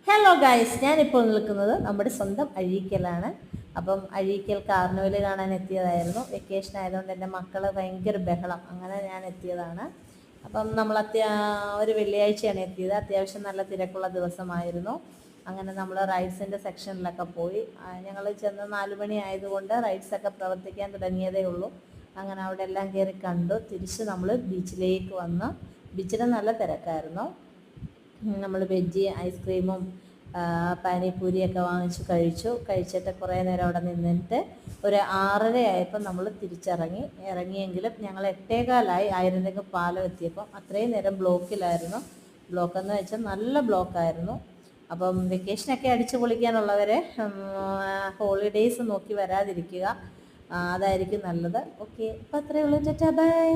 Hello guys, ഞാനിപ്പോൾ നിൽക്കുന്നത് നമ്മുടെ സ്വന്തം അഴീക്കലാണ്. അപ്പം അഴീക്കൽ കാർണിവൽ കാണാൻ എത്തിയതായിരുന്നു. വെക്കേഷൻ ആയതുകൊണ്ട് എൻ്റെ മക്കൾ ഭയങ്കര ബഹളം, അങ്ങനെ ഞാൻ എത്തിയതാണ്. അപ്പം നമ്മൾ ഒരു വെള്ളിയാഴ്ചയാണ് എത്തിയത്. അത്യാവശ്യം നല്ല തിരക്കുള്ള ദിവസമായിരുന്നു. അങ്ങനെ നമ്മൾ റൈഡ്സിൻ്റെ സെക്ഷനിലൊക്കെ പോയി. ഞങ്ങൾ ചെന്ന് 4 മണി ആയതുകൊണ്ട് റൈഡ്സൊക്കെ പ്രവർത്തിക്കാൻ തുടങ്ങിയതേ ഉള്ളൂ. അങ്ങനെ അവിടെ എല്ലാം കയറി കണ്ടു. തിരിച്ച് നമ്മൾ ബീച്ചിലേക്ക് വന്ന്. ബീച്ചിൽ നല്ല തിരക്കായിരുന്നു. നമ്മൾ വെജ് ഐസ്ക്രീമും പാനിപ്പൂരിയൊക്കെ വാങ്ങിച്ച് കഴിച്ചിട്ട് കുറേ നേരം അവിടെ നിന്നിട്ട് ഒരു 6:30 ആയപ്പോൾ നമ്മൾ ഇറങ്ങിയെങ്കിലും ഞങ്ങൾ 8:15 ആയിരുന്നെങ്കിൽ പാലം എത്തിയപ്പം അത്രയും നേരം ബ്ലോക്കിലായിരുന്നു. ബ്ലോക്കെന്ന് വെച്ചാൽ നല്ല ബ്ലോക്കായിരുന്നു. അപ്പം വെക്കേഷനൊക്കെ അടിച്ചു പൊളിക്കാനുള്ളവരെ ഹോളിഡേയ്സ് നോക്കി വരാതിരിക്കുക, അതായിരിക്കും നല്ലത്. ഓക്കെ, അപ്പോൾ അത്രയേ ഉള്ളൂ. ടാറ്റാ, ബൈ.